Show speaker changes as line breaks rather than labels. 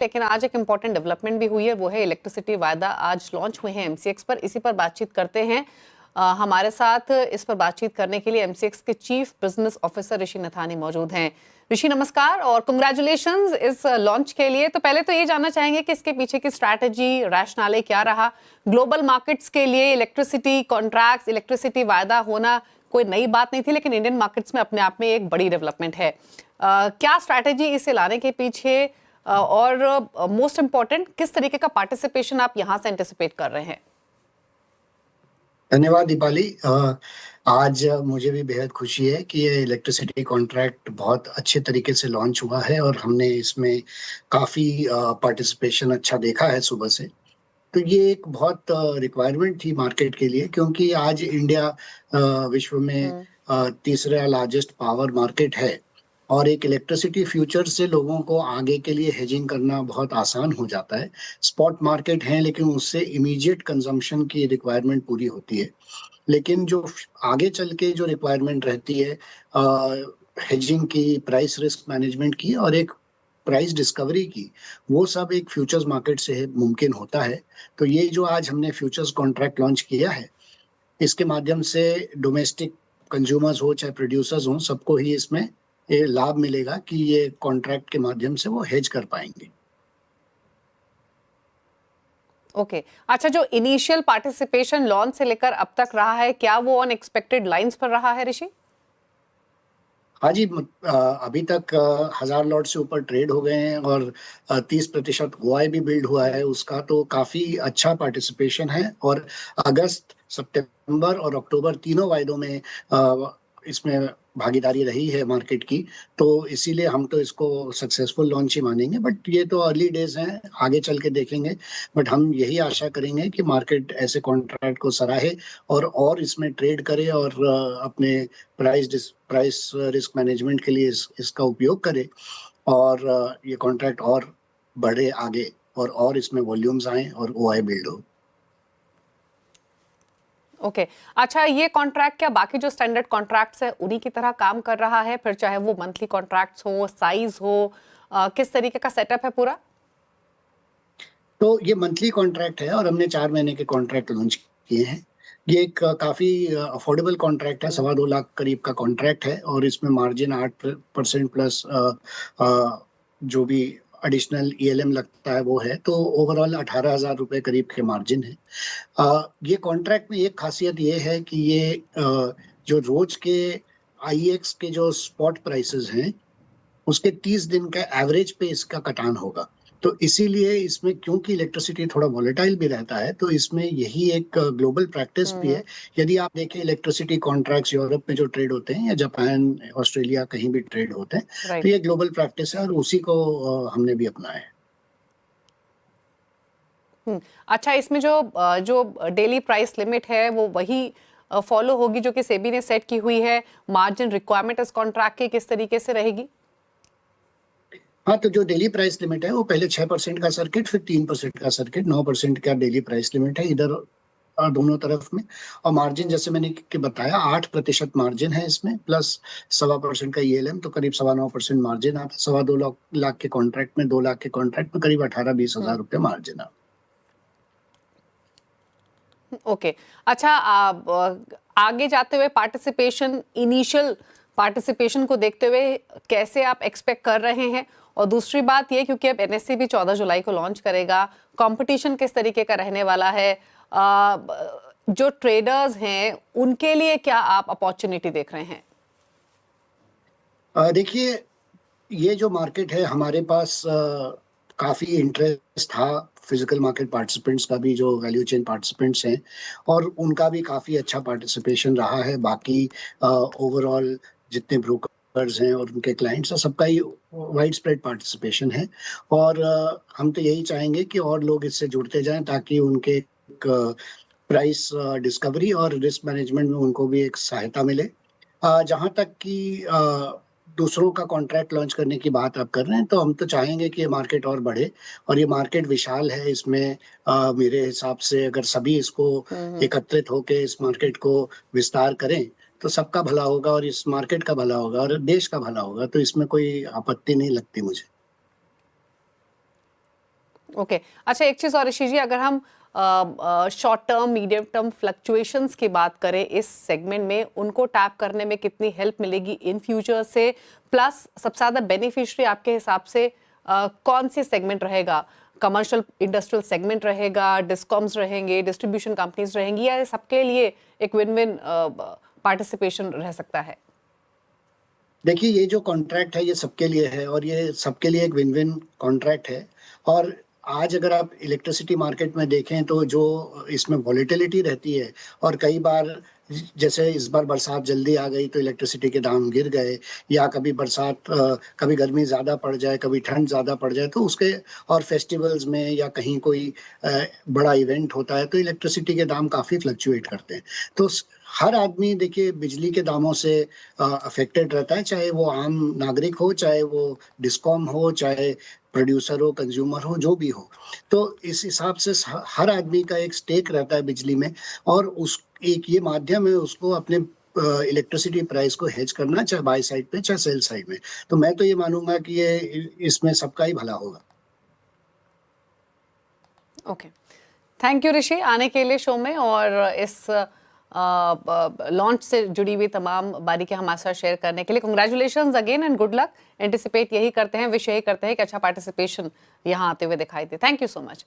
लेकिन आज एक इम्पॉर्टेंट डेवलपमेंट भी हुई है, वो है इलेक्ट्रिसिटी वायदा आज लॉन्च हुए हैं एमसीएक्स पर। इसी पर बातचीत करते हैं। हमारे साथ इस पर बातचीत करने के लिए एमसीएक्स के चीफ बिजनेस ऑफिसर ऋषि नथानी मौजूद हैं। ऋषि नमस्कार और कंग्रेचुलेशंस इस लॉन्च के लिए। तो पहले तो ये जानना चाहेंगे कि इसके पीछे की स्ट्रैटेजी रैशनले क्या रहा। ग्लोबल मार्केट्स के लिए इलेक्ट्रिसिटी कॉन्ट्रैक्ट्स, इलेक्ट्रिसिटी वायदा होना कोई नई बात नहीं थी, लेकिन इंडियन मार्केट्स में अपने आप में एक बड़ी डेवलपमेंट है। क्या स्ट्रैटेजी इसे लाने के पीछे और मोस्ट इंपॉर्टेंट किस तरीके का पार्टिसिपेशन आप यहां से एंटिसिपेट कर रहे हैं?
धन्यवाद दीपाली। आज मुझे भी बेहद खुशी है कि ये इलेक्ट्रिसिटी कॉन्ट्रैक्ट बहुत अच्छे तरीके से लॉन्च हुआ है और हमने इसमें काफ़ी पार्टिसिपेशन अच्छा देखा है सुबह से। तो ये एक बहुत रिक्वायरमेंट थी मार्केट के लिए, क्योंकि आज इंडिया विश्व में तीसरा लार्जेस्ट पावर मार्केट है और एक इलेक्ट्रिसिटी फ्यूचर से लोगों को आगे के लिए हेजिंग करना बहुत आसान हो जाता है। स्पॉट मार्केट है लेकिन उससे इमीडिएट कंजम्पशन की रिक्वायरमेंट पूरी होती है, लेकिन जो आगे चल के जो रिक्वायरमेंट रहती है हेजिंग की, प्राइस रिस्क मैनेजमेंट की और एक प्राइस डिस्कवरी की, वो सब एक फ्यूचर्स मार्केट से मुमकिन होता है। तो ये जो आज हमने फ्यूचर्स कॉन्ट्रैक्ट लॉन्च किया है, इसके माध्यम से डोमेस्टिक कंज्यूमर्स हो चाहे प्रोड्यूसर्स हो, सबको ही इसमें ये लाभ मिलेगा कि ये कॉन्ट्रैक्ट के माध्यम से वो हेज कर पाएंगे।
ओके अच्छा, जो इनिशियल पार्टिसिपेशन लॉन्च से लेकर अब तक रहा है, क्या वो अनएक्सपेक्टेड लाइंस पर रहा है ऋषि?
हाँ जी, अभी तक 1000 लॉट से ऊपर ट्रेड हो गए हैं और 30% ओआई भी बिल्ड हुआ है उसका, तो काफी अच्छा पार्टिसिपेशन है। और अगस्त, सितंबर और अक्टूबर तीनों वायदों में इसमें भागीदारी रही है मार्केट की, तो इसीलिए हम तो इसको सक्सेसफुल लॉन्च ही मानेंगे। बट ये तो अर्ली डेज हैं, आगे चल के देखेंगे। बट हम यही आशा करेंगे कि मार्केट ऐसे कॉन्ट्रैक्ट को सराहे और इसमें ट्रेड करे और अपने प्राइस रिस्क मैनेजमेंट के लिए इसका उपयोग करे और ये कॉन्ट्रैक्ट और बढ़े आगे और इसमें वॉल्यूम्स आए और ओआई बिल्ड हो।
ओके अच्छा, ये कॉन्ट्रैक्ट क्या बाकी जो स्टैंडर्ड कॉन्ट्रैक्ट्स है उन्हीं की तरह काम कर रहा है? फिर चाहे वो मंथली कॉन्ट्रैक्ट्स हो, साइज हो, किस तरीके का सेटअप है पूरा?
तो ये मंथली कॉन्ट्रैक्ट है और हमने 4 महीने के कॉन्ट्रैक्ट लॉन्च किए हैं। ये एक काफी अफोर्डेबल कॉन्ट्रैक्ट है, 2.25 लाख करीब का कॉन्ट्रैक्ट है और इसमें मार्जिन 8% प्लस जो भी एडिशनल ईएलएम लगता है वो है, तो ओवरऑल 18,000 रुपए करीब के मार्जिन है। ये कॉन्ट्रैक्ट में एक खासियत ये है कि ये जो रोज के आईएक्स के जो स्पॉट प्राइसेस हैं उसके 30 दिन का एवरेज पे इसका कटान होगा। तो इसीलिए इसमें, क्योंकि इलेक्ट्रिसिटी थोड़ा वॉलेटाइल भी रहता है, तो इसमें यही एक ग्लोबल प्रैक्टिस भी है। यदि आप देखें इलेक्ट्रिसिटी कॉन्ट्रैक्ट्स यूरोप में जो ट्रेड होते हैं या जापान, ऑस्ट्रेलिया कहीं भी ट्रेड होते हैं, तो ये ग्लोबल प्रैक्टिस है और उसी को हमने भी अपनाया है।
अच्छा, इसमें जो डेली प्राइस लिमिट है वो वही फॉलो होगी जो कि सेबी ने सेट की हुई है? मार्जिन रिक्वायरमेंट इस कॉन्ट्रैक्ट की किस तरीके से रहेगी?
हाँ, तो जो डेली प्राइस लिमिट है वो पहले 6% का सर्किट, फिर 3% का सर्किट, 9% का डेली प्राइस लिमिट है इधर दोनों तरफ में। और मार्जिन जैसे मैंने बताया 8% मार्जिन है इसमें, प्लस 1.25% का ईएलएम, तो करीब 9.25% मार्जिन आता है। 2.25 लाख के कॉन्ट्रैक्ट में, 2 लाख के कॉन्ट्रैक्ट में करीब 18-20 हजार रुपये मार्जिन आता।
ओके अच्छा, आगे जाते हुए पार्टिसिपेशन, इनिशियल पार्टिसिपेशन को देखते हुए कैसे आप एक्सपेक्ट कर रहे हैं? और दूसरी बात ये, क्योंकि अब एनएससी भी 14 जुलाई को लॉन्च करेगा, कंपटीशन किस तरीके का रहने वाला है? जो ट्रेडर्स हैं उनके लिए क्या आप अपॉर्चुनिटी देख रहे हैं?
देखिए, ये जो मार्केट है हमारे पास काफी इंटरेस्ट था फिजिकल मार्केट पार्टिसिपेंट्स का भी, जो वैल्यू चेन पार्टिसिपेंट्स हैं, और उनका भी काफी अच्छा पार्टिसिपेशन रहा है। बाकी ओवरऑल जितने ब्रोकर्स हैं और उनके क्लाइंट्स हैं, सबका ही वाइड स्प्रेड पार्टिसिपेशन है। और हम तो यही चाहेंगे कि और लोग इससे जुड़ते जाएं ताकि उनके प्राइस डिस्कवरी और रिस्क मैनेजमेंट में उनको भी एक सहायता मिले। जहाँ तक कि दूसरों का कॉन्ट्रैक्ट लॉन्च करने की बात आप कर रहे हैं, तो हम तो चाहेंगे कि ये मार्केट और बढ़े, और ये मार्केट विशाल है। इसमें मेरे हिसाब से अगर सभी इसको एकत्रित होकर इस मार्केट को विस्तार करें तो सबका भला होगा और इस मार्केट का भला होगा और देश का भला होगा। तो इसमें कोई आपत्ति नहीं लगती मुझे।
ओके अच्छा, एक चीज और ऋषि जी, अगर हम short term medium term fluctuations की बात करें इस सेगमेंट में, उनको टैप करने में कितनी हेल्प मिलेगी इन फ्यूचर से, प्लस सबसे ज्यादा बेनिफिशियरी आपके हिसाब से कौन सी सेगमेंट रहेगा? कमर्शियल इंडस्ट्रियल सेगमेंट रहेगा, डिस्कॉम्स रहेंगे, डिस्ट्रीब्यूशन कंपनीज रहेंगी, या सबके लिए एक विन विन पार्टिसिपेशन रह सकता है?
देखिए, ये जो कॉन्ट्रैक्ट है ये सबके लिए है और ये सबके लिए एक विन विन कॉन्ट्रैक्ट है। और आज अगर आप इलेक्ट्रिसिटी मार्केट में देखें तो जो इसमें वॉलेटिलिटी रहती है, और कई बार जैसे इस बार बरसात जल्दी आ गई तो इलेक्ट्रिसिटी के दाम गिर गए, या कभी कभी गर्मी ज़्यादा पड़ जाए, कभी ठंड ज़्यादा पड़ जाए, तो उसके और फेस्टिवल्स में या कहीं कोई बड़ा इवेंट होता है तो इलेक्ट्रिसिटी के दाम काफ़ी फ्लक्चुएट करते हैं। तो हर आदमी देखिए बिजली के दामों से अफेक्टेड रहता है, चाहे वो आम नागरिक हो, चाहे वो डिस्कॉम हो, चाहे प्रोड्यूसर हो, कंज्यूमर हो, जो भी हो। तो इस हिसाब से हर आदमी का एक स्टेक रहता है बिजली में, और उस एक ये माध्यम है उसको अपने इलेक्ट्रिसिटी प्राइस को हेज करना, चाहे बाय साइड पे चाहे सेल साइड में। तो मैं तो ये मानूंगा कि ये इसमें सबका ही भला होगा।
ओके, थैंक यू ऋषि आने के लिए शो में, और इस लॉन्च से जुड़ी हुई तमाम बारीकियां हमारे साथ शेयर करने के लिए। Congratulations again and good luck. Anticipate यही करते हैं, विश यही करते हैं कि अच्छा पार्टिसिपेशन यहाँ आते हुए दिखाई दे। Thank you so much.